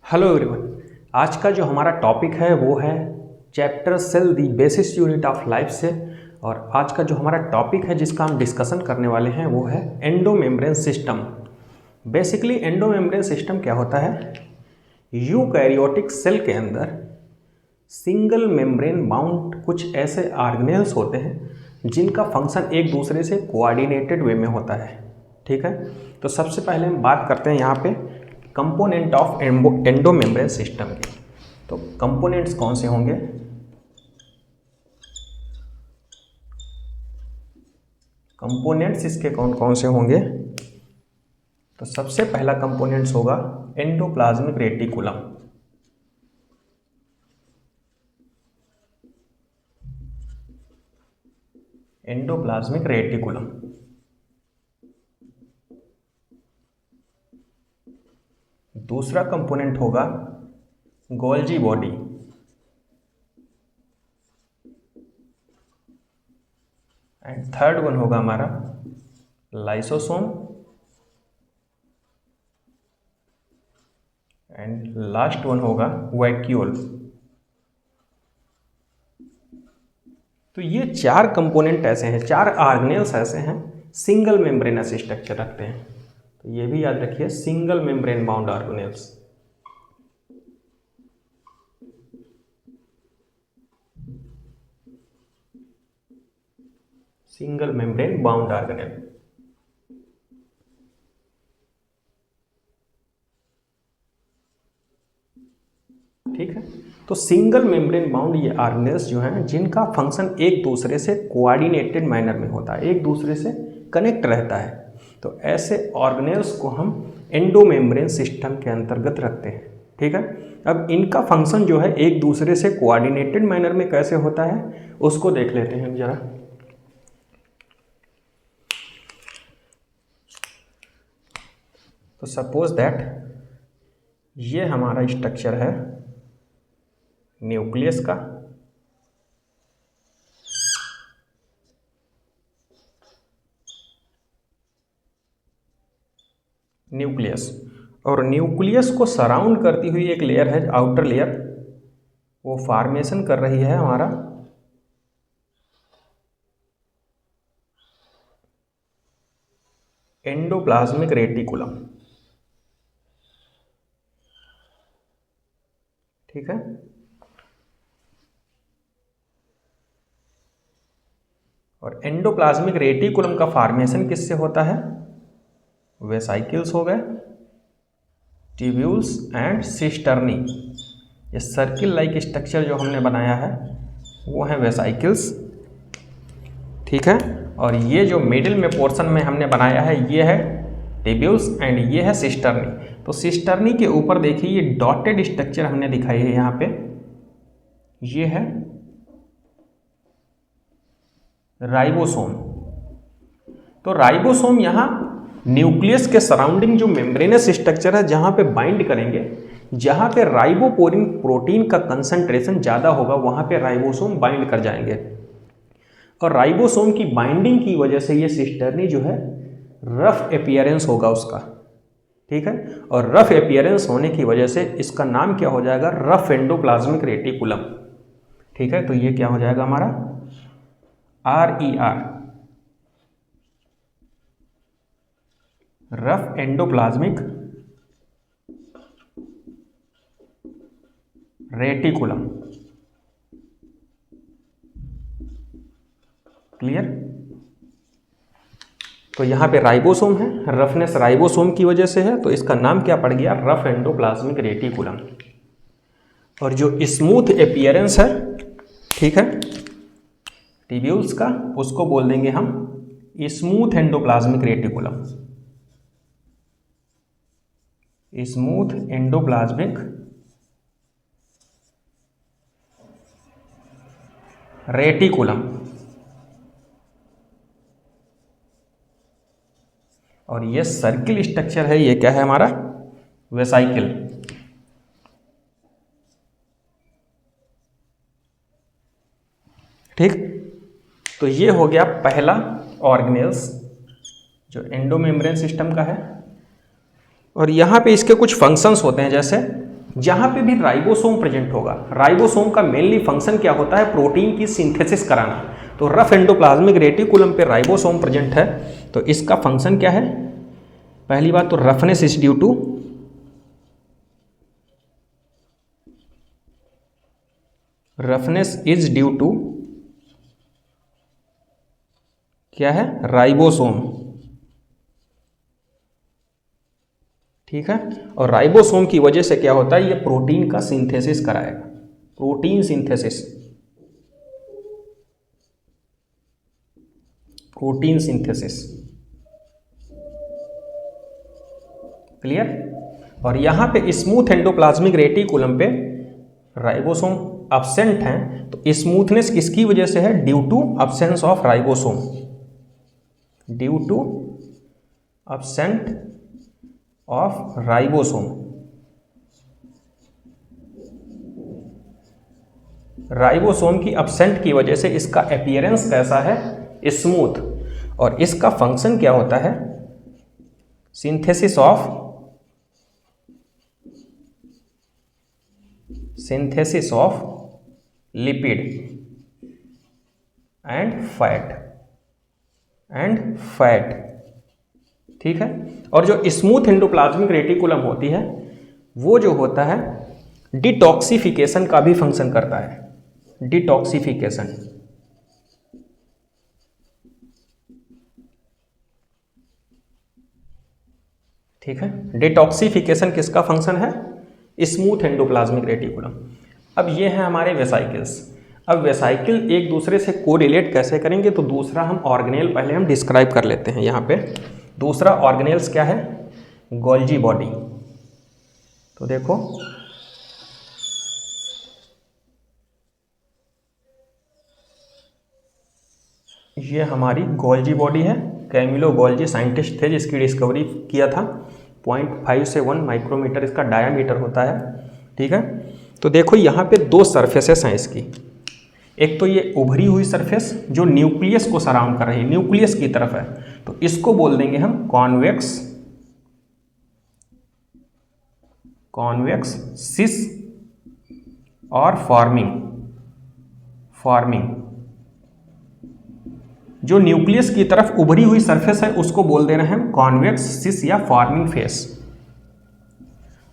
Hello everyone. आज का जो हमारा टॉपिक है वो है chapter cell the basis unit of life से। और आज का जो हमारा टॉपिक है जिसका हम डिस्कशन करने वाले हैं वो है endomembrane system. Basically endomembrane system क्या होता है? यूकैरियोटिक सेल के अंदर सिंगल मेम्ब्रेन बाउंड कुछ ऐसे ऑर्गेनेल्स होते हैं जिनका फंक्शन एक दूसरे से कोऑर्डिनेटेड वे में होता है। ठीक है, तो सबसे पहले हम बात करते हैं यहाँ पे कंपोनेंट ऑफ एंडोमेम्ब्रेन सिस्टम के। तो कंपोनेंट्स कौन से होंगे? कंपोनेंट्स इसके कौन कौन से होंगे? तो सबसे पहला कंपोनेंट्स होगा एंडोप्लाज्मिक रेटिकुलम। Endoplasmic reticulum. दूसरा कंपोनेंट होगा Golgi body. And third one होगा हमारा लाइसोसोम। एंड लास्ट वन होगा वैक्यूल। तो ये चार कंपोनेंट ऐसे हैं, चार ऑर्गेनेल्स ऐसे हैं सिंगल मेम्ब्रेनस स्ट्रक्चर रखते हैं। तो ये भी याद रखिए, single membrane bound organelles. Single membrane bound organelle. ठीक है, तो सिंगल मेम्ब्रेन बाउंड ये ऑर्गेनेल्स जो हैं जिनका फंक्शन एक दूसरे से कोऑर्डिनेटेड मैनर में होता है, एक दूसरे से कनेक्ट रहता है। तो ऐसे ऑर्गेनेल्स को हम एंडोमेम्ब्रेन सिस्टम के अंतर्गत रखते हैं। ठीक है, अब इनका फंक्शन जो है एक दूसरे से कोऑर्डिनेटेड मैनर में कैसे होता है उसको देख लेते हैं जरा। तो सपोज दैट ये हमारा स्ट्रक्चर है न्यूक्लियस का। न्यूक्लियस, और न्यूक्लियस को सराउंड करती हुई एक लेयर है, आउटर लेयर, वो फॉर्मेशन कर रही है हमारा एंडोप्लाज्मिक रेटिकुलम। ठीक है, और एंडोप्लाज्मिक रेटिकुलम का फॉर्मेशन किससे होता है? वेसाइकिल्स हो गए, ट्यूब्यूल्स एंड सिस्टर्नी। ये सर्किल लाइक स्ट्रक्चर जो हमने बनाया है वो है वेसाइकिल्स। ठीक है, और ये जो मिडिल में पोर्शन में हमने बनाया है ये है ट्यूब्यूल्स एंड ये है सिस्टर्नी। तो सिस्टर्नी के ऊपर देखिए ये डॉटेड स्ट्रक्चर हमने दिखाई है यहाँ पे, ये है राइबोसोम। तो राइबोसोम यहाँ न्यूक्लियस के सराउंडिंग जो मेम्ब्रेनस स्ट्रक्चर है जहाँ पे बाइंड करेंगे, जहाँ पे राइबोपोरिन प्रोटीन का कंसंट्रेशन ज़्यादा होगा वहाँ पे राइबोसोम बाइंड कर जाएंगे। और राइबोसोम की बाइंडिंग की वजह से ये सिस्टर्नी जो है रफ अपीयरेंस होगा उसका। ठीक है, और रफ अपीयरेंस होने की वजह से इसका नाम क्या हो जाएगा? Rough endoplasmic reticulum. ठीक है, तो ये क्या हो जाएगा हमारा RER, rough endoplasmic reticulum. Clear? तो यहाँ पे राइबोसोम है, रफनेस राइबोसोम की वजह से है, तो इसका नाम क्या पड़ गया? Rough endoplasmic reticulum. और जो स्मूथ अपीयरेंस है, ठीक है, ट्यूब्यूल्स का, उसको बोल देंगे हम smooth endoplasmic reticulum. Smooth endoplasmic reticulum. और ये सर्किल स्ट्रक्चर है, ये क्या है हमारा? वेसाइकिल। ठीक, तो ये हो गया पहला ऑर्गेनेल्स जो एंडोमेम्ब्रेन सिस्टम का है। और यहाँ पे इसके कुछ फंक्शंस होते हैं, जैसे जहां पे भी राइबोसोम प्रेजेंट होगा, राइबोसोम का मेनली फंक्शन क्या होता है, प्रोटीन की सिंथेसिस कराना। तो रफ एंडोप्लाज्मिक रेटिकुलम पे राइबोसोम प्रेजेंट है, तो इसका फंक्शन क्या है, पहली बात तो रफनेस इज ड्यू टू क्या है, राइबोसोम, ठीक है। और राइबोसोम की वजह से क्या होता है, ये प्रोटीन का सिंथेसिस कराएगा, protein synthesis, protein synthesis, clear. और यहां पे स्मूथ एंडोप्लाज्मिक रेटिकुलम पे राइबोसोम अब्सेंट हैं, तो स्मूथनेस किसकी वजह से है, due to absence of ribosome, due to absent of ribosome. Ribosome की अब्सेंट की वजह से इसका अपीयरेंस कैसा है, स्मूथ। और इसका फंक्शन क्या होता है, synthesis of lipid and fat, ठीक है। और जो स्मूथ एंडोप्लाज्मिक रेटिकुलम होती है, वो जो होता है डिटॉक्सिफिकेशन का भी फंक्शन करता है, डिटॉक्सिफिकेशन, ठीक है। डिटॉक्सिफिकेशन किसका फंक्शन है, स्मूथ एंडोप्लाज्मिक रेटिकुलम। अब ये हैं हमारे वेसाइकल्स। अब वेसाइकिल एक दूसरे से कोरिलेट कैसे करेंगे, तो दूसरा हम ऑर्गेनेल पहले हम डिस्क्राइब कर लेते हैं। यहाँ पे दूसरा ऑर्गेनेल्स क्या है, गोल्जी बॉडी। तो देखो ये हमारी गोल्जी बॉडी है, कैमिलो गोल्जी साइंटिस्ट थे जिसकी डिस्कवरी किया था। 0.5 से 1 माइक्रोमीटर इसका डायामीटर होता है, ठीक है। तो देखो यहाँ पे दो सरफेसेस हैं इसकी, एक तो ये उभरी हुई सरफेस जो न्यूक्लियस को सराउंड कर रही है, न्यूक्लियस की तरफ है, तो इसको बोल देंगे हम कॉन्वेक्स सिस और फॉर्मिंग। जो न्यूक्लियस की तरफ उभरी हुई सरफेस है उसको बोल दे रहे हैं हम कॉन्वेक्स सिस या फॉर्मिंग फेस।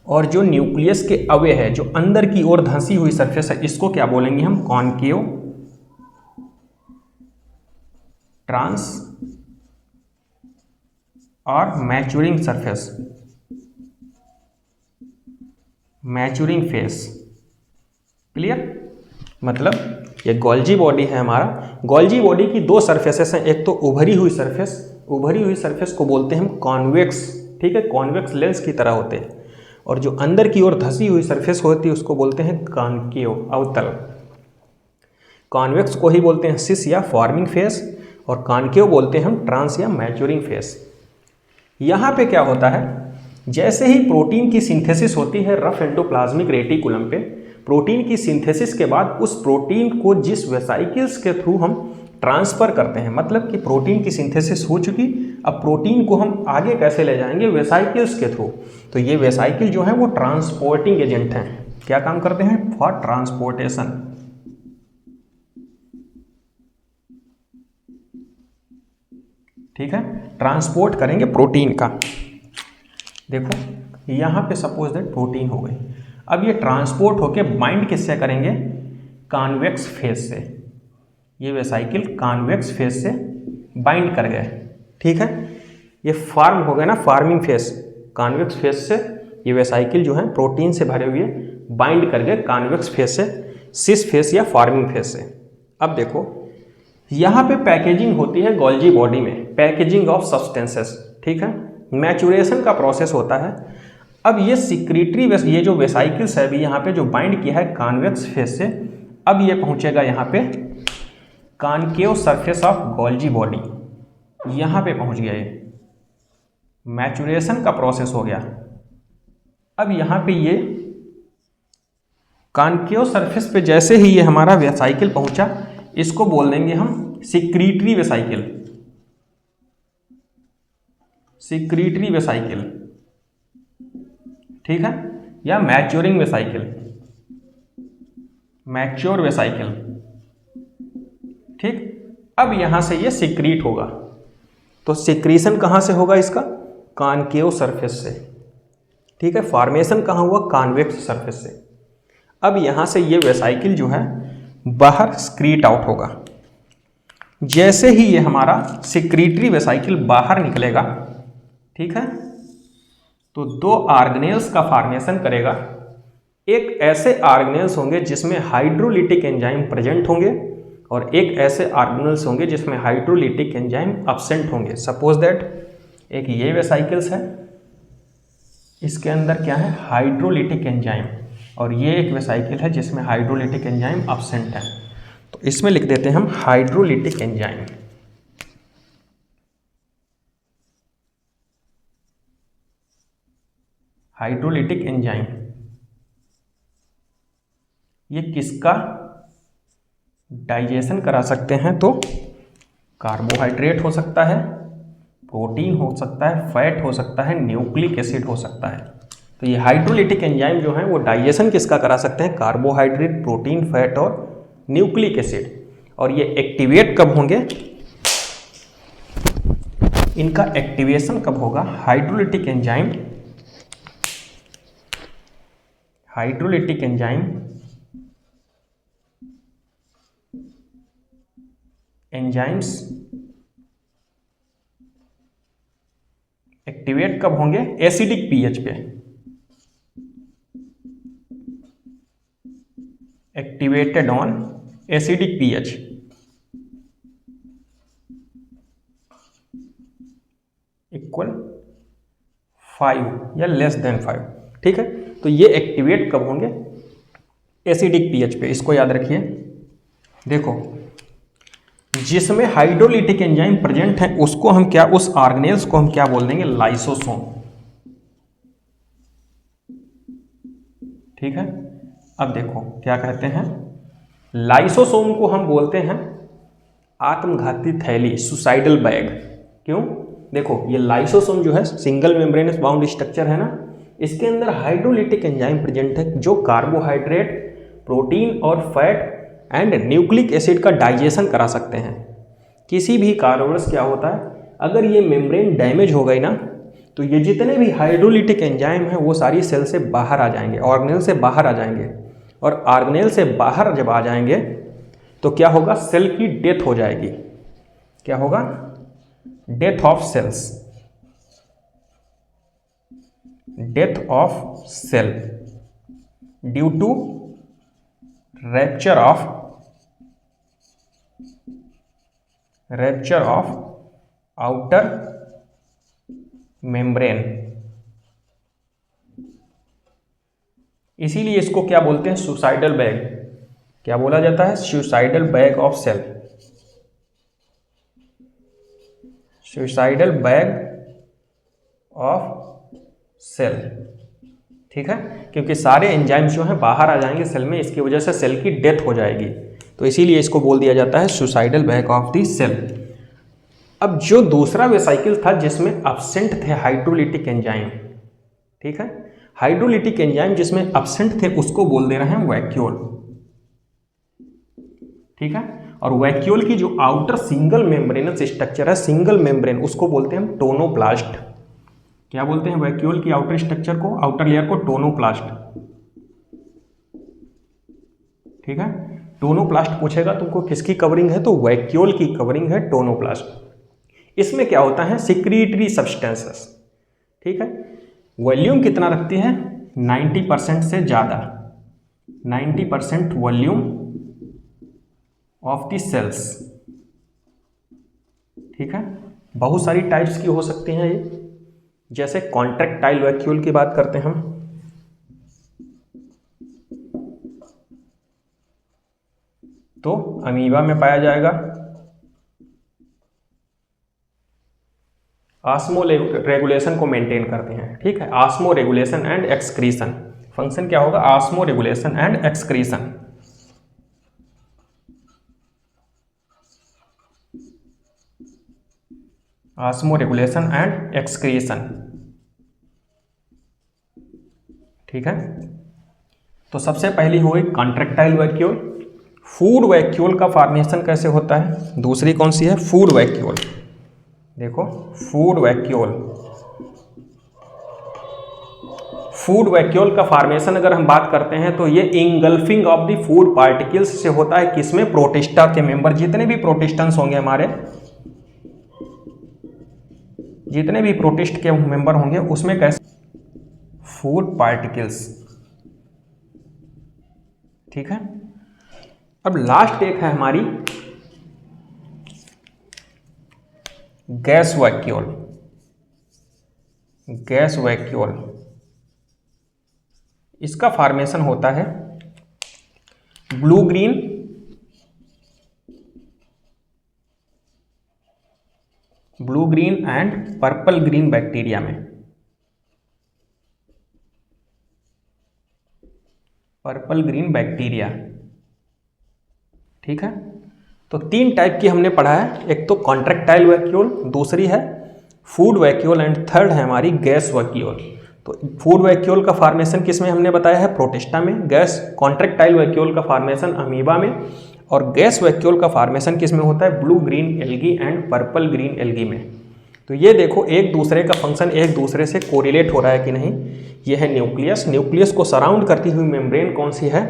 और जो न्यूक्लियस के अवे है, जो अंदर की ओर धंसी हुई सरफेस है, इसको क्या बोलेंगे हम, कॉनकेव ट्रांस और maturing surface, maturing face, clear. मतलब ये गोल्जी बॉडी है हमारा। गोल्जी बॉडी की दो सरफेसेस हैं, एक तो उभरी हुई सरफेस को बोलते हैं हम कॉन्वेक्स, ठीक है, कॉन्वेक्स लेंस की तरह होते हैं। और जो अंदर की ओर धंसी हुई सरफेस होती है उसको बोलते हैं कॉनकेव, अवतल। कॉन्वेक्स को ही बोलते हैं सिस या फॉर्मिंग फेस, और कॉनकेव बोलते हैं हम ट्रांस या मैच्योरिंग फेस। यहाँ पे क्या होता है, जैसे ही प्रोटीन की सिंथेसिस होती है रफ एंडोप्लाज्मिक रेटिकुलम पे, प्रोटीन की सिंथेसिस के बाद उस प्रोटीन को जिस वेसाइकल्स के थ्रू हम ट्रांसफ़र करते हैं, मतलब कि प्रोटीन की सिंथेसिस हो चुकी, अब प्रोटीन को हम आगे कैसे ले जाएंगे, वेसाइकल्स के थ्रू। तो ये वेसाइकल जो है वो ट्रांसपोर्टिंग एजेंट हैं, क्या काम करते हैं, फॉर ट्रांसपोर्टेशन, ठीक है, ट्रांसपोर्ट करेंगे प्रोटीन का। देखो यहाँ पे सपोज दैट प्रोटीन हो गई, अब ये ट्रांसपोर्ट होके बाइंड किससे करेंगे, कॉन्वेक्स फेस से। ये वेसाइकिल कॉन्वेक्स फेस से बाइंड कर गए, ठीक है। ये फॉर्म हो गया ना, फार्मिंग फेस, कॉन्वेक्स फेस से ये वेसाइकिल जो है प्रोटीन से भरे हुए बाइंड कर गए कॉन्वेक्स फेस से, सिस फेस या फार्मिंग फेस से। अब देखो यहाँ पे पैकेजिंग होती है गोल्जी बॉडी में, पैकेजिंग ऑफ सब्सटेंसेस, ठीक है, मैचुरेशन का प्रोसेस होता है। अब ये सिक्रीटरी ये जो वेसाइकिल्स है अभी यहाँ पे जो बाइंड किया है कॉन्वेक्स फेस से, अब ये पहुँचेगा यहाँ पे concave surface of Golgi body, यहाँ पे पहुँच गया, ये मैचुरेशन का प्रोसेस हो गया। अब यहाँ पे ये कॉनकेव सरफेस पे जैसे ही ये हमारा वेसाइकिल पहुँचा, इसको बोल देंगे हम सिक्रीटरी वेसाइकिल, ठीक है। या मैच्योरिंग वेसाइकिल, मैच्योर वेसाइकिल। ठीक, अब यहां से ये सिक्रीट होगा, तो सिक्रीशन कहां से होगा इसका? कॉनकेव सरफेस से। ठीक है, फॉर्मेशन कहां हुआ? कॉन्वेक्स सरफेस से। अब यहां से ये वेसाइकिल जो है बाहर स्क्रीट आउट होगा। जैसे ही ये हमारा सिक्रीटरी वेसाइकिल बाहर निकलेगा, ठीक है, तो दो ऑर्गेनेल्स का फॉर्मेशन करेगा। एक ऐसे ऑर्गेनेल्स होंगे जिसमें हाइड्रोलिटिक एंजाइम प्रेजेंट होंगे और एक ऐसे ऑर्गेनेल्स होंगे जिसमें हाइड्रोलिटिक एंजाइम एब्सेंट होंगे। सपोज दैट एक ये वेसाइकिल्स है, इसके अंदर क्या है? हाइड्रोलिटिक एंजाइम, और ये एक वेसाइकिल है जिसमें हाइड्रोलिटिक एंजाइम एब्सेंट है। तो इसमें लिख देते हैं हम हाइड्रोलिटिक एंजाइम। हाइड्रोलिटिक एंजाइम ये किसका डाइजेशन करा सकते हैं? तो कार्बोहाइड्रेट हो सकता है, प्रोटीन हो सकता है, फैट हो सकता है, न्यूक्लिक एसिड हो सकता है। तो ये हाइड्रोलिटिक एंजाइम जो है वो डाइजेशन किसका करा सकते हैं? कार्बोहाइड्रेट, प्रोटीन, फैट और न्यूक्लिक एसिड। और ये एक्टिवेट कब होंगे? इनका एक्टिवेशन कब होगा? Hydrolytic enzyme, hydrolytic enzyme enzymes activate कब होंगे? एसिडिक पीएच पे। Activated on acidic pH, equal 5 या लेस देन 5। ठीक है, तो ये एक्टिवेट कब होंगे? एसिडिक पीएच पे। इसको याद रखिए। देखो, जिसमें हाइड्रोलिटिक एंजाइम प्रेजेंट है उसको हम क्या, उस ऑर्गेनेल्स को हम क्या बोल देंगे? लाइसोसोम। ठीक है, अब देखो क्या कहते हैं, लाइसोसोम को हम बोलते हैं आत्मघाती थैली, सुसाइडल बैग। क्यों? देखो, ये लाइसोसोम जो है सिंगल मेम्ब्रेनस बाउंड स्ट्रक्चर है ना, इसके अंदर हाइड्रोलिटिक एंजाइम प्रेजेंट है जो कार्बोहाइड्रेट, प्रोटीन और फैट एंड न्यूक्लिक एसिड का डाइजेशन करा सकते हैं। किसी भी कारणवश क्या होता है, अगर ये मेम्ब्रेन डैमेज हो गई ना, तो ये जितने भी हाइड्रोलिटिक एंजाइम हैं वो सारी सेल से बाहर आ जाएंगे, ऑर्गेनेल से बाहर आ जाएंगे। और ऑर्गेनेल से बाहर जब आ जाएंगे तो क्या होगा? सेल की डेथ हो जाएगी। क्या होगा? Death of cells, death of cell due to rupture of outer membrane. इसीलिए इसको क्या बोलते हैं? Suicidal bag. क्या बोला जाता है? Suicidal bag of cell, suicidal bag of cell. ठीक है, क्योंकि सारे एंजाइम्स जो हैं बाहर आ जाएंगे सेल में, इसकी वजह से सेल की डेथ हो जाएगी, तो इसीलिए इसको बोल दिया जाता है suicidal bag of the cell. अब जो दूसरा वेसाइकिल था जिसमें एब्सेंट थे हाइड्रोलिटिक एंजाइम, ठीक है, हाइड्रोलिटिक एंजाइम जिसमें एब्सेंट थे उसको बोल दे रहे हैं वैक्यूल। ठीक है, और वैक्यूल की जो आउटर सिंगल मेम्ब्रेनस स्ट्रक्चर है, सिंगल मेम्ब्रेन, उसको बोलते हैं हम टोनोप्लास्ट। क्या बोलते हैं वैक्यूल की आउटर स्ट्रक्चर को, आउटर लेयर को? टोनोप्लास्ट। ठीक है, टोनोप्लास्ट पूछेगा तुमको किसकी कवरिंग है, तो वैक्यूल की कवरिंग है टोनोप्लास्ट। इसमें क्या होता है? Secretory substances. ठीक है, वॉल्यूम कितना रखती है? 90% से ज़्यादा, 90% वॉल्यूम ऑफ द सेल्स। ठीक है, बहुत सारी टाइप्स की हो सकती हैं ये, जैसे कॉन्ट्रैक्टाइल वैक्यूल की बात करते हैं हम, तो अमीबा में पाया जाएगा। ऑस्मो रेगुलेशन को मेंटेन करते हैं। ठीक है, osmo regulation and excretion, function क्या होगा? Osmo regulation and excretion. Osmo regulation and excretion. ठीक है। तो सबसे पहली हो गई कॉन्ट्रैक्टाइल वैक्यूल। फूड वैक्यूल का फॉर्मेशन कैसे होता है? दूसरी कौन सी है? Food vacuole. देखो फूड वैक्यूल, फूड वैक्यूल का फॉर्मेशन अगर हम बात करते हैं तो ये engulfing of the food particles से होता है। किसमें? प्रोटिस्टा के मेंबर, जितने भी प्रोटिस्टेंस होंगे हमारे, जितने भी प्रोटिस्ट के मेंबर होंगे उसमें कैसे? Food particles. ठीक है। अब लास्ट एक है हमारी गैस वैक्यूल। गैस वैक्यूल, इसका फॉर्मेशन होता है blue green and purple green bacteria में। Purple green bacteria. ठीक है। तो तीन टाइप की हमने पढ़ा है, एक तो कॉन्ट्रैक्टाइल वैक्यूल, दूसरी है फूड वैक्यूल एंड थर्ड है हमारी गैस वैक्यूल। तो फूड वैक्यूल का फॉर्मेशन किस में हमने बताया है? प्रोटिस्टा में। गैस कॉन्ट्रैक्टाइल वैक्यूल का फॉर्मेशन अमीबा में, और गैस वैक्यूल का फॉर्मेशन किस में होता है? Blue green algae and purple green algae में। तो ये देखो एक दूसरे का फंक्शन एक दूसरे से कोरिलेट हो रहा है कि नहीं। ये है न्यूक्लियस, न्यूक्लियस को सराउंड करती हुई मेम्ब्रेन कौन सी है?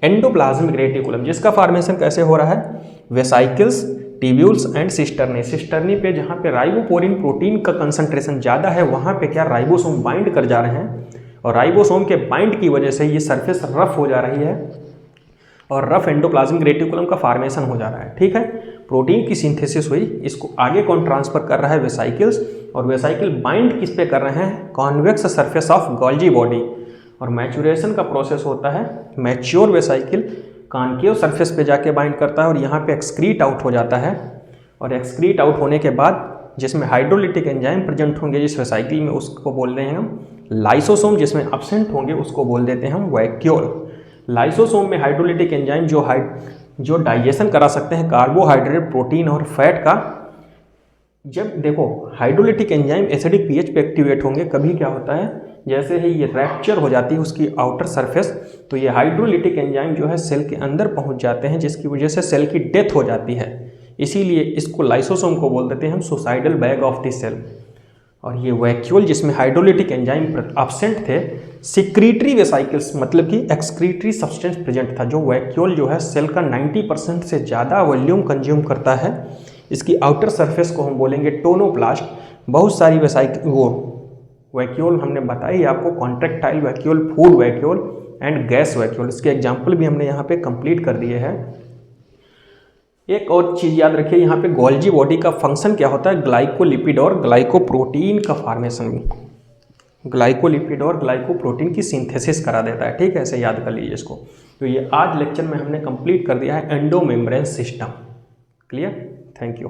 एंडोप्लाज्मिक रेटिकुलम, जिसका फॉर्मेशन कैसे हो रहा है? Vesicles, tubules and cisternae. Cisternae पे जहाँ पे राइबोपोरिन प्रोटीन का कंसंट्रेशन ज़्यादा है वहाँ पे क्या राइबोसोम बाइंड कर जा रहे हैं, और राइबोसोम के बाइंड की वजह से ये सरफेस रफ हो जा रही है और रफ एंडोप्लाज्मिक रेटिकुलम का फॉर्मेशन हो जा रहा है। ठीक है। प्रोटीन की सिंथेसिस हुई, इसको आगे कौन ट्रांसफर कर रहा है? वेसाइकल्स, और वेसाइकल बाइंड किस पे कर रहे हैं? Convex surface of Golgi body. और मैचुरेशन का प्रोसेस होता है, मैच्योर वेसाइकल कॉन्केव सरफेस पे जाके बाइंड करता है और यहाँ पे एक्सक्रीट आउट हो जाता है, और एक्सक्रीट आउट होने के बाद जिसमें हाइड्रोलिटिक एंजाइम प्रेजेंट होंगे जिस वेसाइकल में उसको बोलते हैं हम लाइसोसोम, जिसमें एब्सेंट होंगे उसको बोल देते हैं हम वैक्यूल। लाइसोसोम में हाइड्रोलिटिक एंजाइम जो डाइजेशन करा सकते हैं कार्बोहाइड्रेट, प्रोटीन और फैट का। जब देखो हाइड्रोलिटिक एंजाइम एसिडिक पीएच पे एक्टिवेट होंगे, कभी क्या होता है जैसे ही ये रैप्चर हो जाती है उसकी आउटर सरफेस, तो ये हाइड्रोलिटिक एंजाइम जो है सेल के अंदर पहुंच जाते हैं, जिसकी वजह से सेल की डेथ हो जाती है। इसीलिए इसको लाइसोसोम को बोल देते हैं हम suicidal bag of the cell. और ये वैक्यूल जिसमें हाइड्रोलिटिक एंजाइम एब्सेंट थे, सिक्रीटरी वेसाइकल्स मतलब कि एक्सक्रीटरी सब्सटेंस प्रेजेंट था। जो वैक्यूल जो है सेल का 90% से ज़्यादा वॉल्यूम कंज्यूम करता है। इसकी आउटर सरफेस को हम बोलेंगे टोनोप्लास्ट। बहुत सारी वैक्यूल हमने बताई आपको, contractile vacuole, food vacuole and gas vacuole. इसके एग्जाम्पल भी हमने यहाँ पे कंप्लीट कर दिए हैं। एक और चीज़ याद रखिए, यहाँ पे गोल्जी बॉडी का फंक्शन क्या होता है? ग्लाइकोलिपिड और ग्लाइकोप्रोटीन का फॉर्मेशन, ग्लाइकोलिपिड और ग्लाइकोप्रोटीन की सिंथेसिस करा देता है। ठीक है, ऐसे याद कर लीजिए इसको। तो ये आज लेक्चर में हमने कंप्लीट कर दिया है endomembrane system. Clear? Thank you.